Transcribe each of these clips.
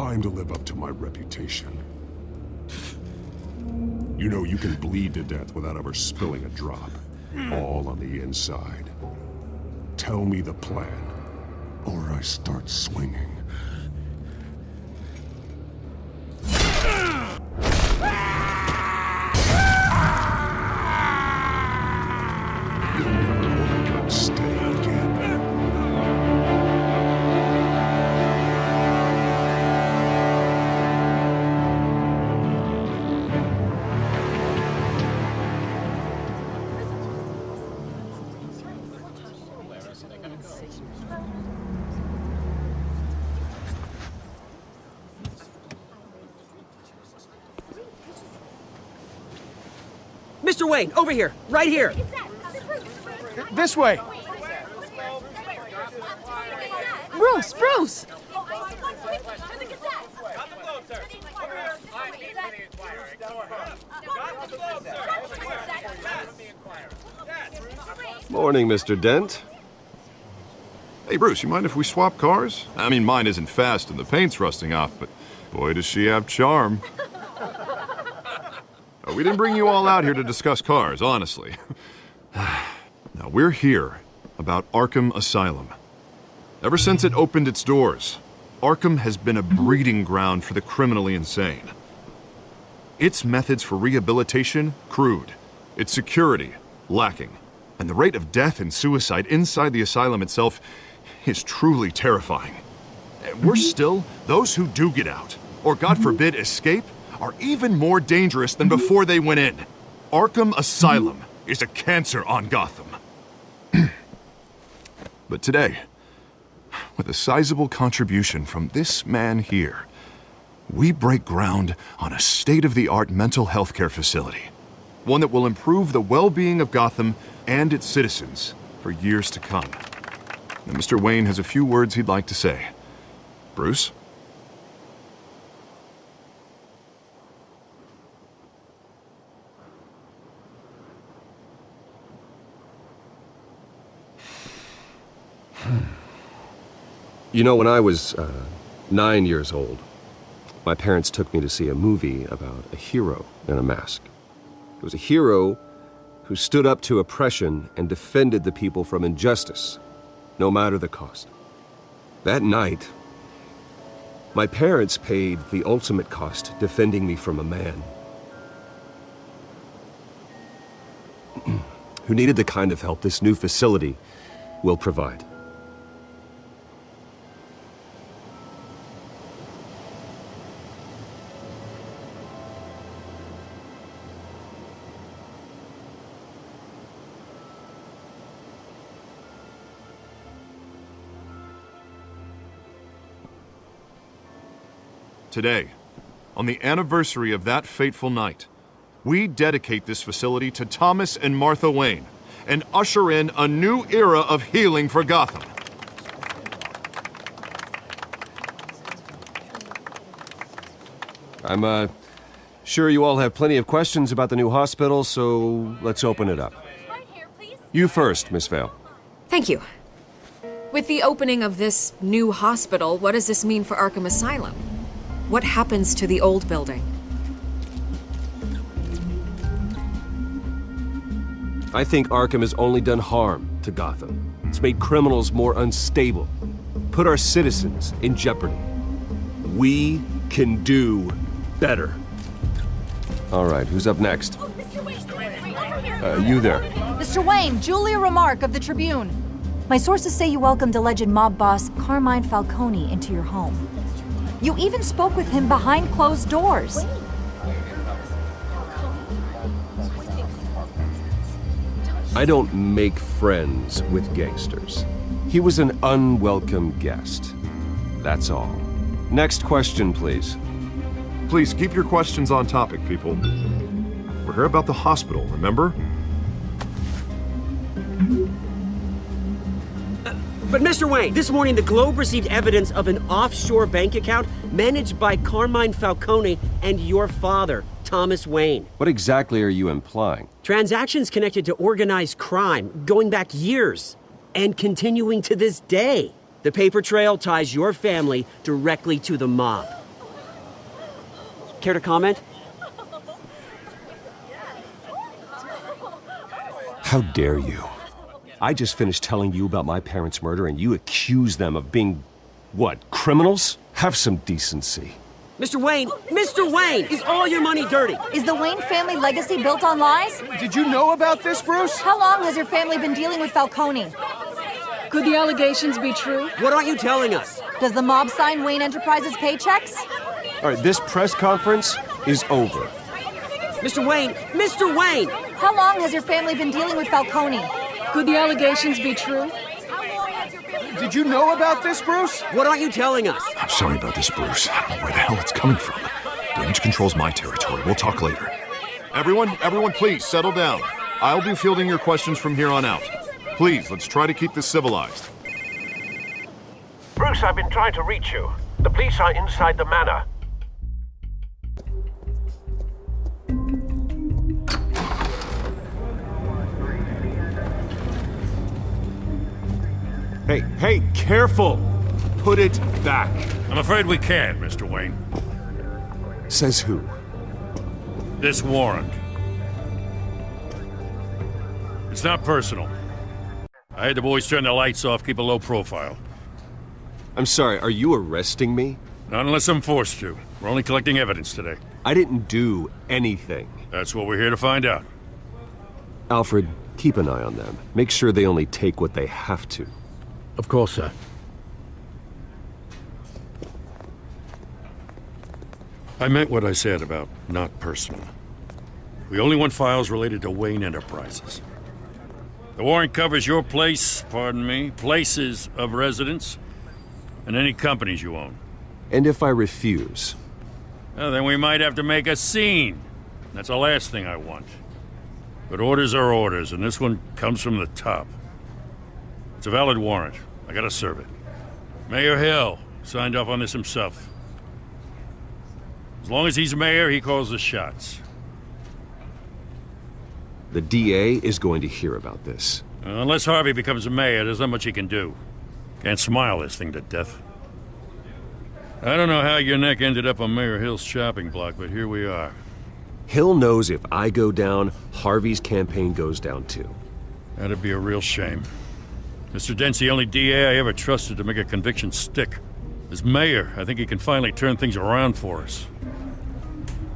time to live up to my reputation. You know you can bleed to death without ever spilling a drop. All on the inside. Tell me the plan, or I start swinging. You'll never want to stay again. Mr. Wayne, over here, right here. This way! Bruce! Morning, Mr. Dent. Hey, Bruce, you mind if we swap cars? I mean, mine isn't fast and the paint's rusting off, but boy, does she have charm. We didn't bring you all out here to discuss cars, honestly. Now, we're here about Arkham Asylum. Ever since it opened its doors, Arkham has been a breeding ground for the criminally insane. Its methods for rehabilitation, crude. Its security, lacking. And the rate of death and suicide inside the asylum itself is truly terrifying. Worse still, those who do get out, or God forbid escape, are even more dangerous than before they went in. Arkham Asylum is a cancer on Gotham. But today, with a sizable contribution from this man here, we break ground on a state-of-the-art mental health care facility. One that will improve the well-being of Gotham and its citizens for years to come. And Mr. Wayne has a few words he'd like to say. Bruce? You know, when I was 9 years old, my parents took me to see a movie about a hero in a mask. It was a hero who stood up to oppression and defended the people from injustice, no matter the cost. That night, my parents paid the ultimate cost defending me from a man who needed the kind of help this new facility will provide. Today, on the anniversary of that fateful night, we dedicate this facility to Thomas and Martha Wayne and usher in a new era of healing for Gotham. I'm sure you all have plenty of questions about the new hospital, so let's open it up. You first, Miss Vale. Thank you. With the opening of this new hospital, what does this mean for Arkham Asylum? What happens to the old building? I think Arkham has only done harm to Gotham. It's made criminals more unstable, put our citizens in jeopardy. We can do better. All right, who's up next? You there. Mr. Wayne, Julia Remark of the Tribune. My sources say you welcomed alleged mob boss Carmine Falcone into your home. You even spoke with him behind closed doors. I don't make friends with gangsters. He was an unwelcome guest. That's all. Next question, please. Please keep your questions on topic, people. We're here about the hospital, remember? But Mr. Wayne, this morning the Globe received evidence of an offshore bank account managed by Carmine Falcone and your father, Thomas Wayne. What exactly are you implying? Transactions connected to organized crime going back years and continuing to this day. The paper trail ties your family directly to the mob. Care to comment? How dare you? I just finished telling you about my parents' murder and you accuse them of being, what, criminals? Have some decency. Mr. Wayne, is all your money dirty? Is the Wayne family legacy built on lies? Did you know about this, Bruce? How long has your family been dealing with Falcone? Could the allegations be true? What aren't you telling us? Does the mob sign Wayne Enterprises paychecks? All right, this press conference is over. Mr. Wayne! How long has your family been dealing with Falcone? Could the allegations be true? Did you know about this, Bruce? What aren't you telling us? I'm sorry about this, Bruce. I don't know where the hell it's coming from. Damage control's my territory. We'll talk later. Everyone, please settle down. I'll be fielding your questions from here on out. Please, let's try to keep this civilized. Bruce, I've been trying to reach you. The police are inside the manor. Hey, careful! Put it back. I'm afraid we can't, Mr. Wayne. Says who? This warrant. It's not personal. I had the boys turn the lights off, keep a low profile. I'm sorry, are you arresting me? Not unless I'm forced to. We're only collecting evidence today. I didn't do anything. That's what we're here to find out. Alfred, keep an eye on them. Make sure they only take what they have to. Of course, sir. I meant what I said about not personal. We only want files related to Wayne Enterprises. The warrant covers your places of residence, and any companies you own. And if I refuse? Well, then we might have to make a scene. That's the last thing I want. But orders are orders, and this one comes from the top. It's a valid warrant. I gotta serve it. Mayor Hill signed off on this himself. As long as he's mayor, he calls the shots. The DA is going to hear about this. Unless Harvey becomes mayor, there's not much he can do. Can't smile this thing to death. I don't know how your neck ended up on Mayor Hill's shopping block, but here we are. Hill knows if I go down, Harvey's campaign goes down too. That'd be a real shame. Mr. Dent's the only DA I ever trusted to make a conviction stick. As mayor, I think he can finally turn things around for us.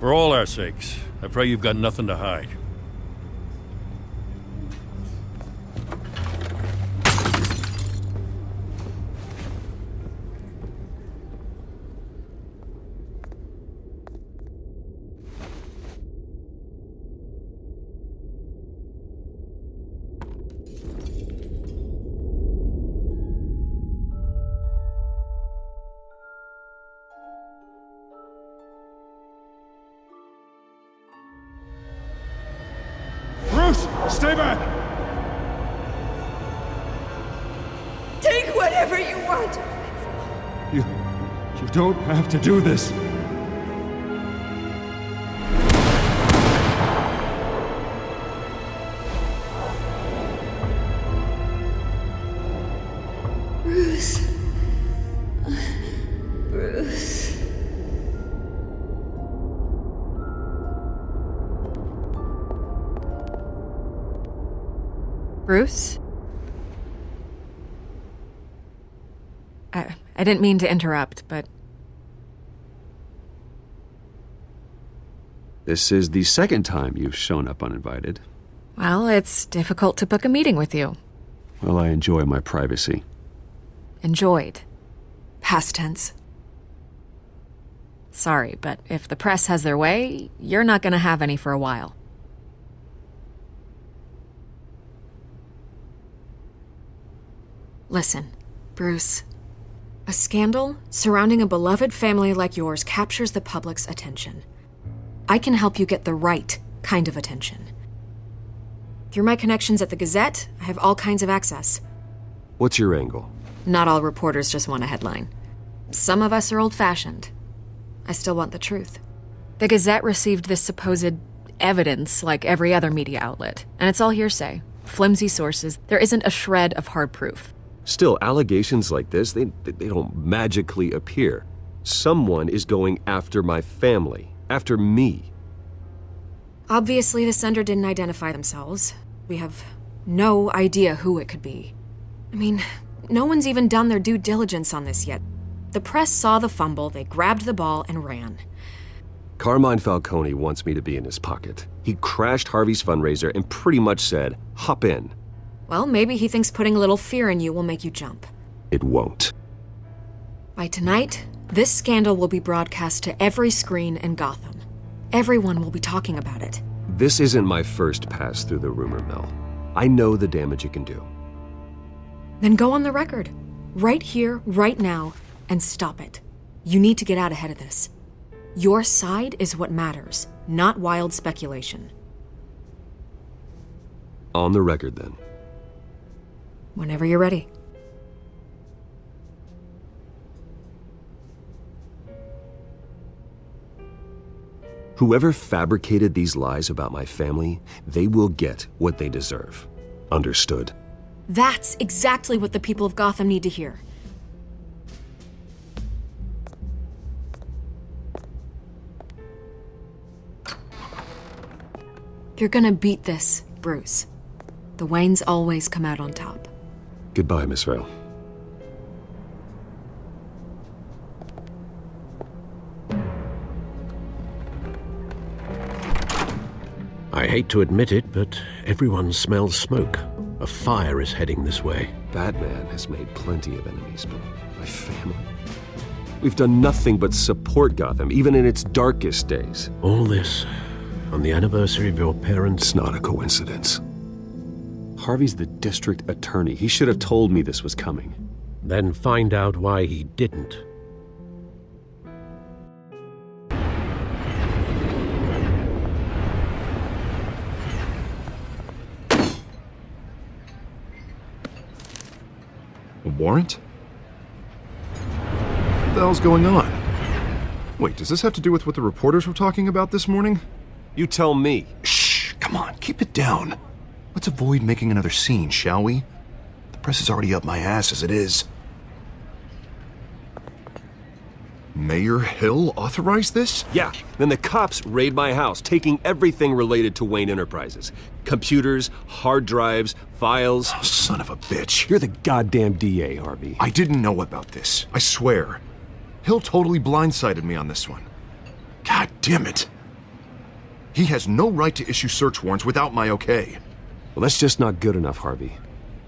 For all our sakes, I pray you've got nothing to hide. Bruce, stay back! Take whatever you want. You don't have to do this. Bruce. Bruce. Bruce? I didn't mean to interrupt, but... This is the second time you've shown up uninvited. Well, it's difficult to book a meeting with you. Well, I enjoy my privacy. Enjoyed. Past tense. Sorry, but if the press has their way, you're not gonna have any for a while. Listen, Bruce. A scandal surrounding a beloved family like yours captures the public's attention. I can help you get the right kind of attention. Through my connections at the Gazette, I have all kinds of access. What's your angle? Not all reporters just want a headline. Some of us are old-fashioned. I still want the truth. The Gazette received this supposed evidence like every other media outlet, and it's all hearsay. Flimsy sources. There isn't a shred of hard proof. Still, allegations like this, they don't magically appear. Someone is going after my family. After me. Obviously, the sender didn't identify themselves. We have no idea who it could be. I mean, no one's even done their due diligence on this yet. The press saw the fumble, they grabbed the ball and ran. Carmine Falcone wants me to be in his pocket. He crashed Harvey's fundraiser and pretty much said, hop in. Well, maybe he thinks putting a little fear in you will make you jump. It won't. By tonight, this scandal will be broadcast to every screen in Gotham. Everyone will be talking about it. This isn't my first pass through the rumor mill. I know the damage it can do. Then go on the record. Right here, right now, and stop it. You need to get out ahead of this. Your side is what matters, not wild speculation. On the record, then. Whenever you're ready. Whoever fabricated these lies about my family, they will get what they deserve. Understood? That's exactly what the people of Gotham need to hear. You're gonna beat this, Bruce. The Waynes always come out on top. Goodbye, Miss Vale. I hate to admit it, but everyone smells smoke. A fire is heading this way. Batman has made plenty of enemies, but my family... We've done nothing but support Gotham, even in its darkest days. All this on the anniversary of your parents' It's not a coincidence. Harvey's the district attorney. He should have told me this was coming. Then find out why he didn't. A warrant? What the hell's going on? Wait, does this have to do with what the reporters were talking about this morning? You tell me. Shh, come on, keep it down. Let's avoid making another scene, shall we? The press is already up my ass as it is. Mayor Hill authorized this? Yeah, then the cops raid my house, taking everything related to Wayne Enterprises. Computers, hard drives, files. Oh, son of a bitch. You're the goddamn DA, Harvey. I didn't know about this, I swear. Hill totally blindsided me on this one. God damn it. He has no right to issue search warrants without my okay. Well, that's just not good enough, Harvey.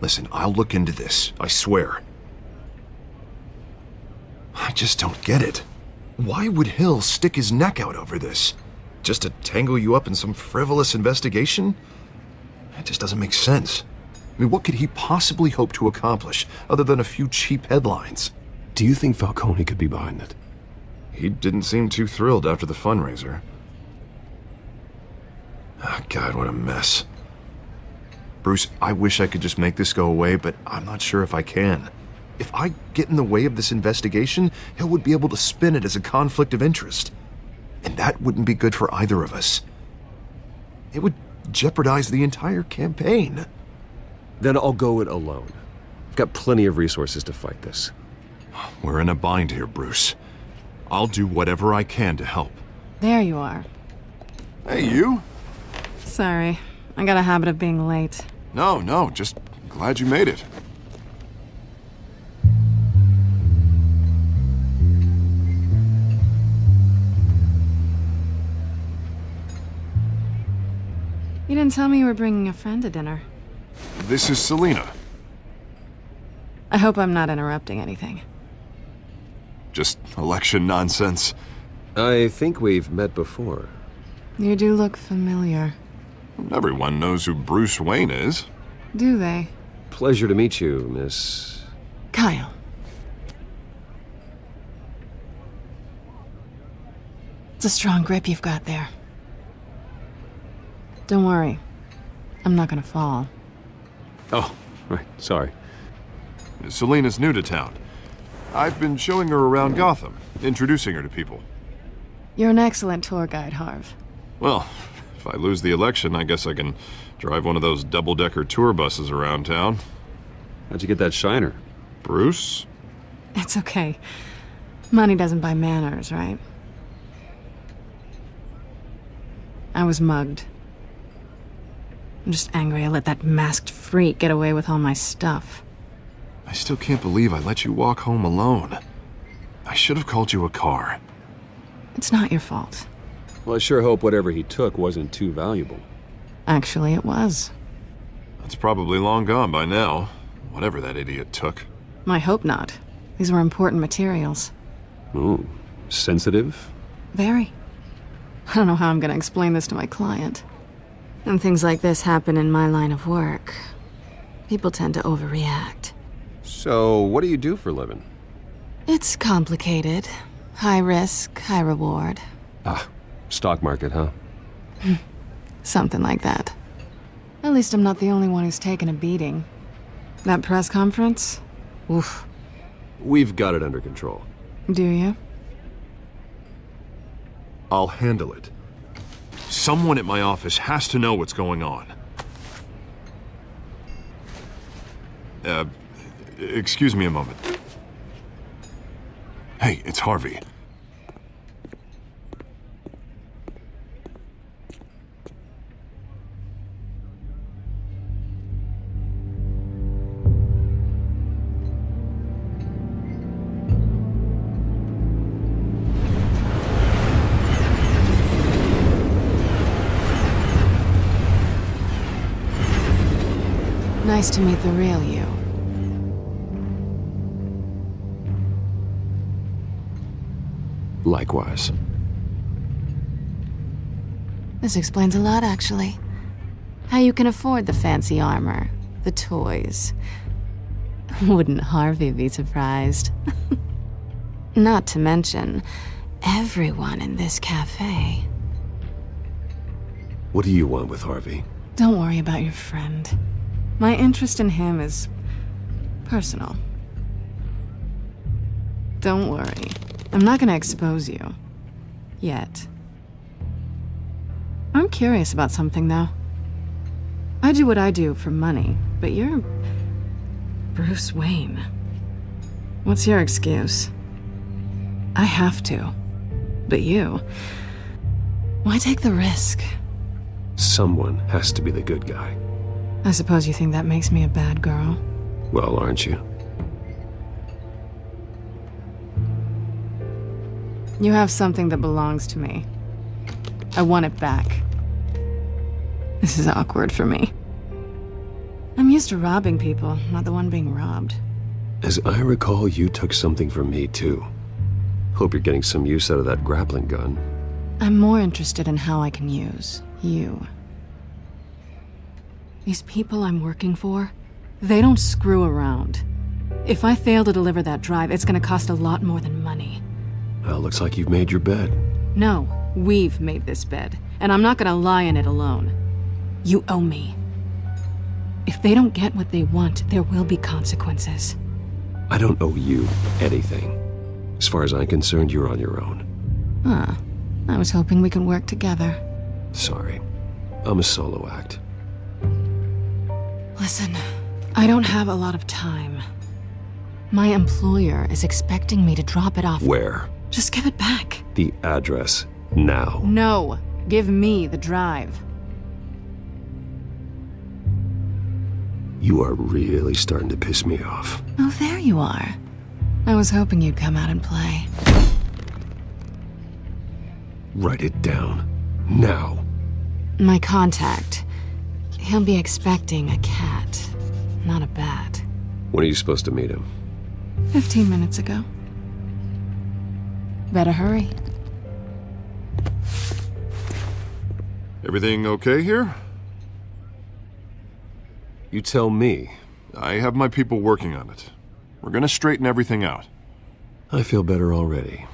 Listen, I'll look into this, I swear. I just don't get it. Why would Hill stick his neck out over this? Just to tangle you up in some frivolous investigation? It just doesn't make sense. I mean, what could he possibly hope to accomplish other than a few cheap headlines? Do you think Falcone could be behind it? He didn't seem too thrilled after the fundraiser. Ah, God, what a mess. Bruce, I wish I could just make this go away, but I'm not sure if I can. If I get in the way of this investigation, Hill would be able to spin it as a conflict of interest. And that wouldn't be good for either of us. It would jeopardize the entire campaign. Then I'll go it alone. I've got plenty of resources to fight this. We're in a bind here, Bruce. I'll do whatever I can to help. There you are. Hey, you? Sorry, I got a habit of being late. No, just glad you made it. You didn't tell me you were bringing a friend to dinner. This is Selina. I hope I'm not interrupting anything. Just election nonsense. I think we've met before. You do look familiar. Everyone knows who Bruce Wayne is. Do they? Pleasure to meet you, Miss... Kyle. It's a strong grip you've got there. Don't worry. I'm not gonna fall. Oh, right, sorry. Selina's new to town. I've been showing her around Gotham, introducing her to people. You're an excellent tour guide, Harv. Well, if I lose the election, I guess I can drive one of those double-decker tour buses around town. How'd you get that shiner? Bruce? It's okay. Money doesn't buy manners, right? I was mugged. I'm just angry I let that masked freak get away with all my stuff. I still can't believe I let you walk home alone. I should have called you a car. It's not your fault. Well, I sure hope whatever he took wasn't too valuable. Actually, it was. It's probably long gone by now, whatever that idiot took. I hope not. These were important materials. Ooh, sensitive? Very. I don't know how I'm gonna explain this to my client. When things like this happen in my line of work, people tend to overreact. So, what do you do for a living? It's complicated. High risk, high reward. Ah, stock market, huh? Something like that. At least I'm not the only one who's taken a beating. That press conference? Oof. We've got it under control. Do you? I'll handle it. Someone at my office has to know what's going on. Excuse me a moment. Hey, it's Harvey. Nice to meet the real you. Likewise. This explains a lot, actually. How you can afford the fancy armor, the toys. Wouldn't Harvey be surprised? Not to mention, everyone in this cafe. What do you want with Harvey? Don't worry about your friend. My interest in him is personal. Don't worry. I'm not gonna expose you. Yet. I'm curious about something, though. I do what I do for money, but you're Bruce Wayne. What's your excuse? I have to. But you... why take the risk? Someone has to be the good guy. I suppose you think that makes me a bad girl. Well, aren't you? You have something that belongs to me. I want it back. This is awkward for me. I'm used to robbing people, not the one being robbed. As I recall, you took something from me, too. Hope you're getting some use out of that grappling gun. I'm more interested in how I can use you. These people I'm working for, they don't screw around. If I fail to deliver that drive, it's gonna cost a lot more than money. Well, looks like you've made your bed. No, we've made this bed, and I'm not gonna lie in it alone. You owe me. If they don't get what they want, there will be consequences. I don't owe you anything. As far as I'm concerned, you're on your own. Huh. I was hoping we could work together. Sorry. I'm a solo act. Listen, I don't have a lot of time. My employer is expecting me to drop it off. Where? Just give it back. The address, now. No, give me the drive. You are really starting to piss me off. Oh, there you are. I was hoping you'd come out and play. Write it down. Now. My contact. He'll be expecting a cat, not a bat. When are you supposed to meet him? 15 minutes ago. Better hurry. Everything okay here? You tell me. I have my people working on it. We're gonna straighten everything out. I feel better already.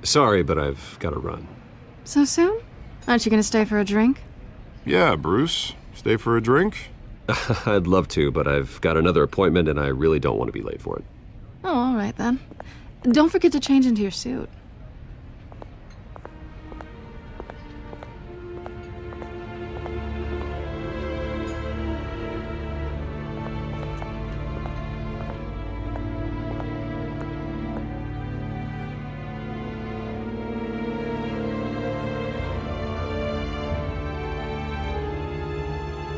Sorry, but I've got to run. So soon? Aren't you gonna stay for a drink? Yeah, Bruce. Stay for a drink? I'd love to, but I've got another appointment and I really don't want to be late for it. Oh, all right then. Don't forget to change into your suit.